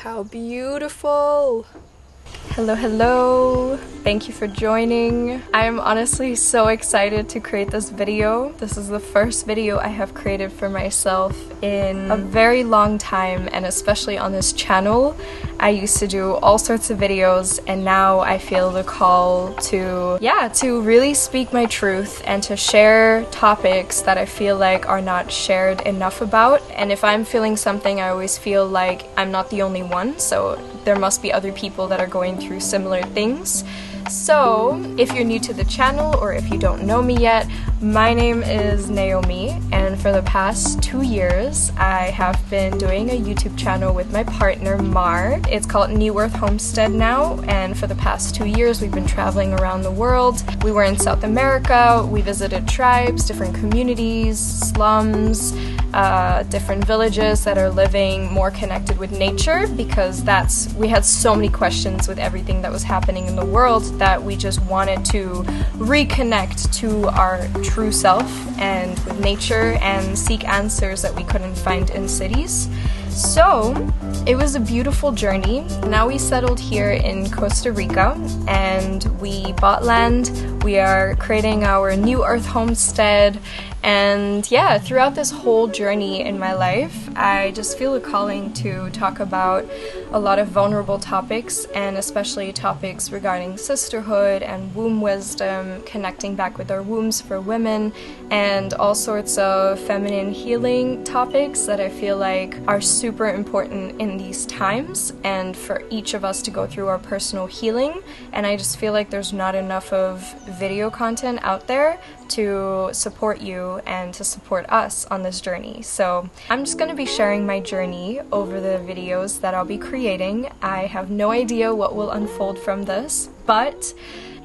How beautiful! Hello, hello! Thank you for joining. I am honestly so excited to create this video. This is the first video I have created for myself in a very long time, and especially on this channel. I used to do all sorts of videos, and now I feel the call to really speak my truth and to share topics that I feel like are not shared enough about. And if I'm feeling something, I always feel like I'm not the only one, so there must be other people that are going through similar things. So, if you're new to the channel or if you don't know me yet, my name is Naomi, and for the past 2 years I have been doing a YouTube channel with my partner Mar. It's called New Earth Homestead now, and for the past 2 years we've been traveling around the world. We were in South America, we visited tribes, different communities, slums, different villages that are living more connected with nature, because we had so many questions with everything that was happening in the world that we just wanted to reconnect to our true self and with nature and seek answers that we couldn't find in cities. So it was a beautiful journey. Now we settled here in Costa Rica and we bought land. We are creating our New Earth Homestead. And yeah, throughout this whole journey in my life, I just feel a calling to talk about a lot of vulnerable topics, and especially topics regarding sisterhood and womb wisdom, connecting back with our wombs for women, and all sorts of feminine healing topics that I feel like are super important in these times and for each of us to go through our personal healing. And I just feel like there's not enough of video content out there to support you and to support us on this journey. So I'm just going to be sharing my journey over the videos that I'll be creating. I have no idea what will unfold from this, but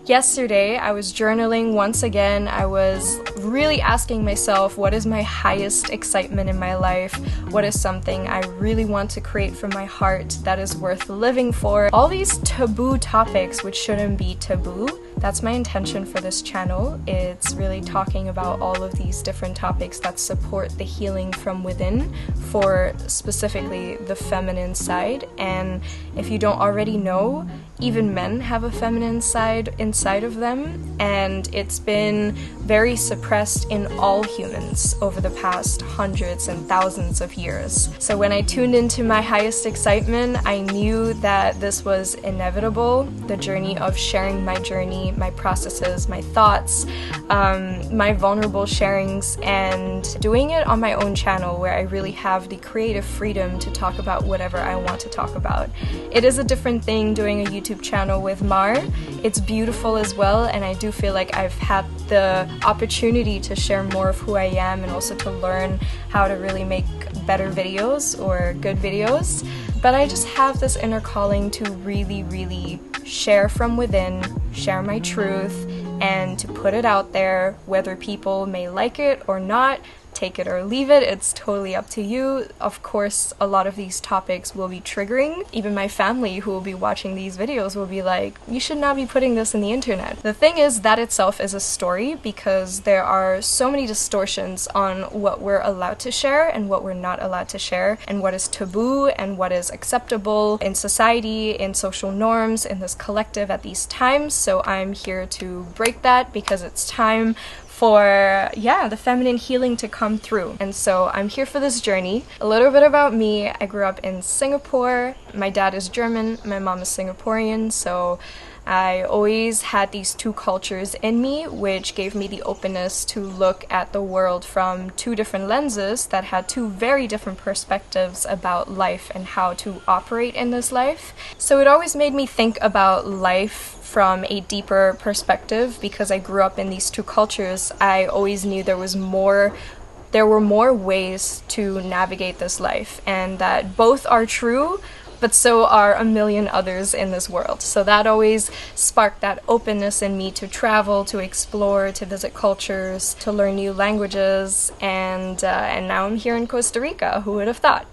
yesterday I was journaling once again. I was really asking myself, what is my highest excitement in my life? What is something I really want to create from my heart that is worth living for? All these taboo topics which shouldn't be taboo. That's my intention for this channel. It's really talking about all of these different topics that support the healing from within for specifically the feminine side. And if you don't already know, even men have a feminine side inside of them, and it's been very suppressed in all humans over the past hundreds and thousands of years. So when I tuned into my highest excitement, I knew that this was inevitable, the journey of sharing my journey, my processes, my thoughts, my vulnerable sharings, and doing it on my own channel where I really have the creative freedom to talk about whatever I want to talk about. It is a different thing doing a YouTube channel with Mar. It's beautiful as well, and I do feel like I've had the opportunity to share more of who I am and also to learn how to really make better videos or good videos. But I just have this inner calling to really share from within, share my truth, and to put it out there, whether people may like it or not. Take it or leave it, it's totally up to you. Of course, a lot of these topics will be triggering. Even my family who will be watching these videos will be like, you should not be putting this in the internet. The thing is, that itself is a story, because there are so many distortions on what we're allowed to share and what we're not allowed to share, and what is taboo and what is acceptable in society, in social norms, in this collective at these times. So I'm here to break that, because it's time for the feminine healing to come through. And so I'm here for this journey. A little bit about me: I grew up in Singapore. My dad is German, my mom is Singaporean, so I always had these two cultures in me, which gave me the openness to look at the world from two different lenses that had two very different perspectives about life and how to operate in this life. So it always made me think about life from a deeper perspective. Because I grew up in these two cultures, I always knew there were more ways to navigate this life, and that both are true, but so are a million others in this world. So that always sparked that openness in me to travel, to explore, to visit cultures, to learn new languages, and now I'm here in Costa Rica. Who would have thought?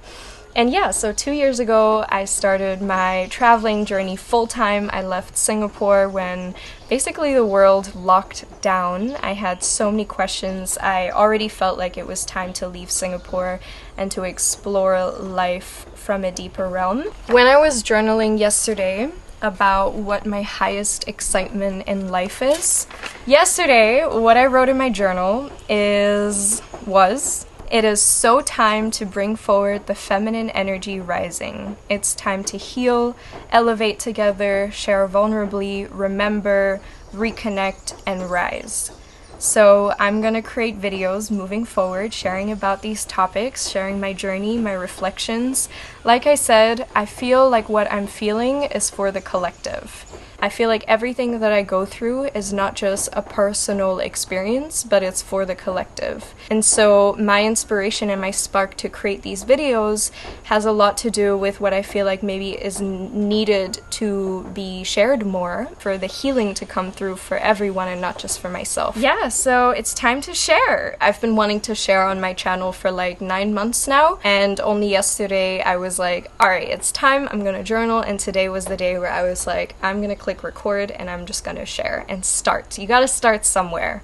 And yeah, so 2 years ago, I started my traveling journey full-time. I left Singapore when basically the world locked down. I had so many questions. I already felt like it was time to leave Singapore and to explore life from a deeper realm. When I was journaling yesterday about what my highest excitement in life is, yesterday, what I wrote in my journal was, "It is so time to bring forward the feminine energy rising. It's time to heal, elevate together, share vulnerably, remember, reconnect, and rise." So I'm gonna create videos moving forward, sharing about these topics, sharing my journey, my reflections. Like I said, I feel like what I'm feeling is for the collective. I feel like everything that I go through is not just a personal experience, but it's for the collective. And so my inspiration and my spark to create these videos has a lot to do with what I feel like maybe is needed to be shared more for the healing to come through for everyone and not just for myself. Yeah, so it's time to share. I've been wanting to share on my channel for like 9 months now, and only yesterday I was like, all right, it's time, I'm gonna journal, and today was the day where I was like, I'm gonna click record and I'm just gonna share and start. You gotta start somewhere.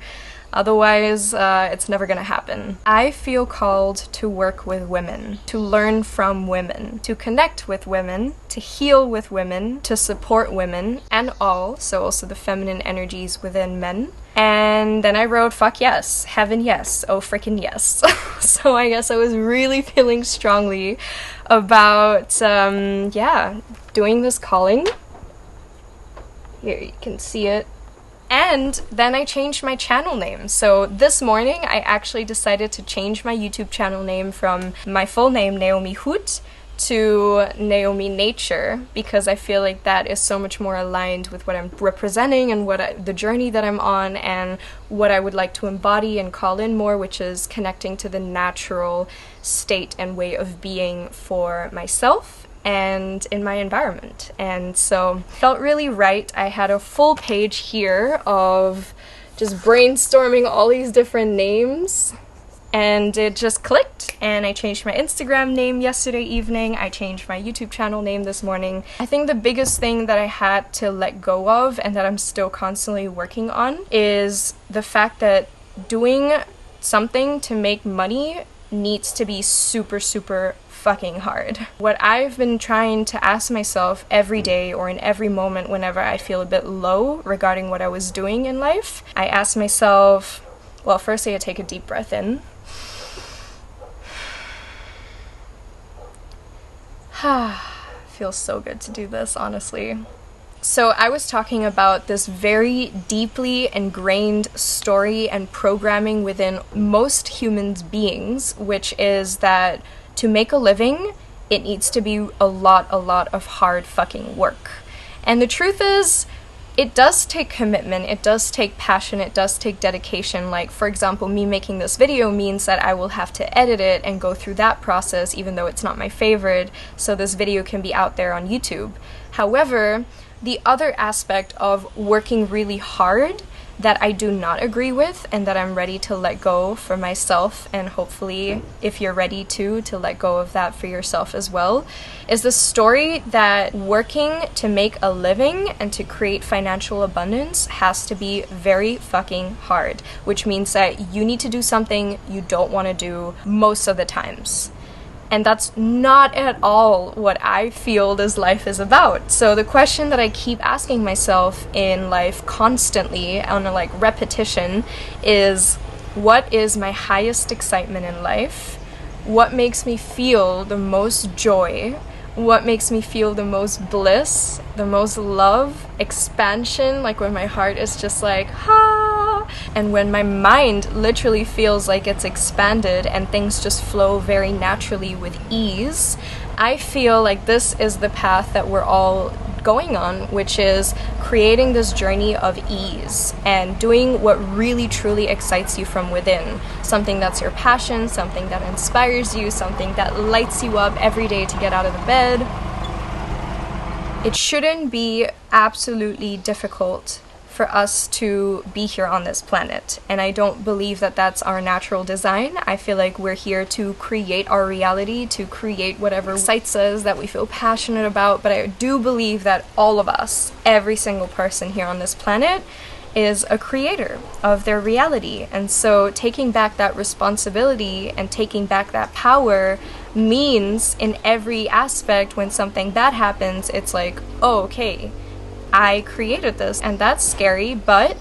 Otherwise, it's never gonna happen. I feel called to work with women, to learn from women, to connect with women, to heal with women, to support women and all, so also the feminine energies within men. And then I wrote, fuck yes, heaven yes, oh freaking yes. So I guess I was really feeling strongly about, doing this calling. Here, you can see it. And then I changed my channel name. So this morning, I actually decided to change my YouTube channel name from my full name, Naomi Hoot, to Naomi Nature, because I feel like that is so much more aligned with what I'm representing and the journey that I'm on and what I would like to embody and call in more, which is connecting to the natural state and way of being for myself and in my environment. And so felt really right. I had a full page here of just brainstorming all these different names, and it just clicked, and I changed my Instagram name yesterday evening. I changed my YouTube channel name this morning. I think the biggest thing that I had to let go of and that I'm still constantly working on is the fact that doing something to make money needs to be super, super fucking hard. What I've been trying to ask myself every day or in every moment whenever I feel a bit low regarding what I was doing in life, I ask myself, well, firstly I take a deep breath in. Feels so good to do this, honestly. So I was talking about this very deeply ingrained story and programming within most human beings, which is that to make a living, it needs to be a lot of hard fucking work. And the truth is, it does take commitment, it does take passion, it does take dedication. Like, for example, me making this video means that I will have to edit it and go through that process, even though it's not my favorite, so this video can be out there on YouTube. However, the other aspect of working really hard that I do not agree with and that I'm ready to let go for myself, and hopefully if you're ready to let go of that for yourself as well, is the story that working to make a living and to create financial abundance has to be very fucking hard, which means that you need to do something you don't want to do most of the times. And that's not at all what I feel this life is about. So the question that I keep asking myself in life constantly on a repetition is, what is my highest excitement in life? What makes me feel the most joy? What makes me feel the most bliss, the most love, expansion, like when my heart is just like, and when my mind literally feels like it's expanded and things just flow very naturally with ease. I feel like this is the path that we're all going on, which is creating this journey of ease and doing what really truly excites you from within. Something that's your passion, something that inspires you, something that lights you up every day to get out of the bed. It shouldn't be absolutely difficult for us to be here on this planet. And I don't believe that that's our natural design. I feel like we're here to create our reality, to create whatever excites us, that we feel passionate about. But I do believe that all of us, every single person here on this planet, is a creator of their reality. And so taking back that responsibility and taking back that power means in every aspect, when something bad happens, it's like, oh, okay, I created this, and that's scary, but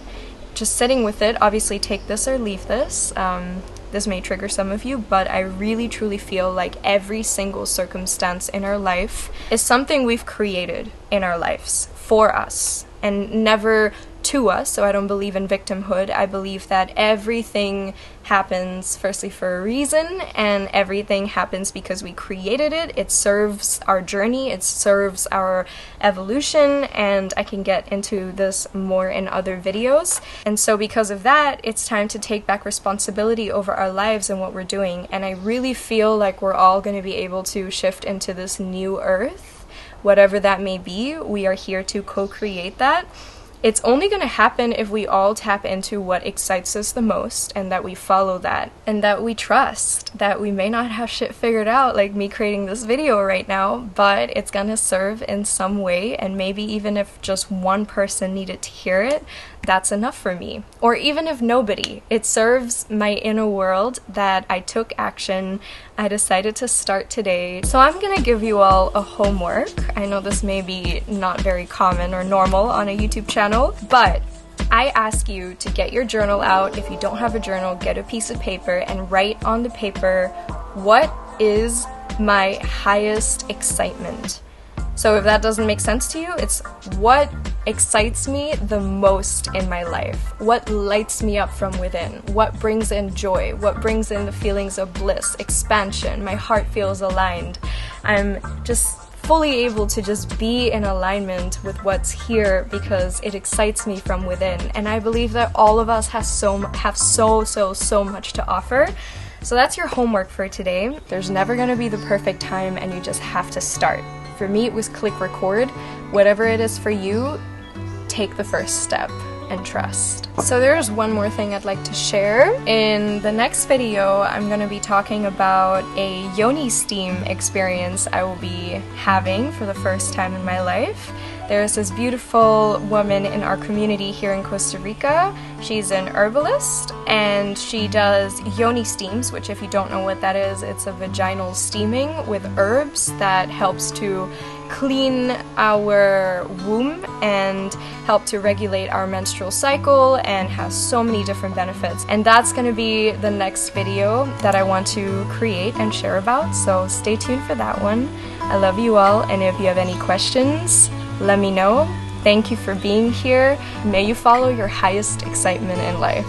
just sitting with it, obviously take this or leave this. This may trigger some of you, but I really truly feel like every single circumstance in our life is something we've created in our lives for us and never to us. So I don't believe in victimhood. I believe that everything happens firstly for a reason, and everything happens because we created it. It serves our journey, it serves our evolution, and I can get into this more in other videos. And so because of that, it's time to take back responsibility over our lives and what we're doing. And I really feel like we're all going to be able to shift into this new earth, whatever that may be. We are here to co-create that. It's only going to happen if we all tap into what excites us the most, and that we follow that, and that we trust that we may not have shit figured out, like me creating this video right now, but it's going to serve in some way. And maybe even if just one person needed to hear it, that's enough for me. Or even if nobody, it serves my inner world that I took action. I decided to start today. So I'm gonna give you all a homework. I know this may be not very common or normal on a YouTube channel, but I ask you to get your journal out. If you don't have a journal, get a piece of paper and write on the paper, what is my highest excitement? So if that doesn't make sense to you, it's what excites me the most in my life, what lights me up from within, what brings in joy, what brings in the feelings of bliss, expansion. My heart feels aligned. I'm just fully able to just be in alignment with what's here because it excites me from within. And I believe that all of us have so much to offer. So that's your homework for today. There's never going to be the perfect time, and you just have to start. For me, it was click record. Whatever it is for you, take the first step and trust. So there's one more thing I'd like to share. In the next video, I'm going to be talking about a yoni steam experience I will be having for the first time in my life. There's this beautiful woman in our community here in Costa Rica. She's an herbalist, and she does yoni steams, which if you don't know what that is, it's a vaginal steaming with herbs that helps to clean our womb and help to regulate our menstrual cycle, and has so many different benefits. And that's going to be the next video that I want to create and share about, so stay tuned for that one. I love you all, and if you have any questions, let me know. Thank you for being here. May you follow your highest excitement in life.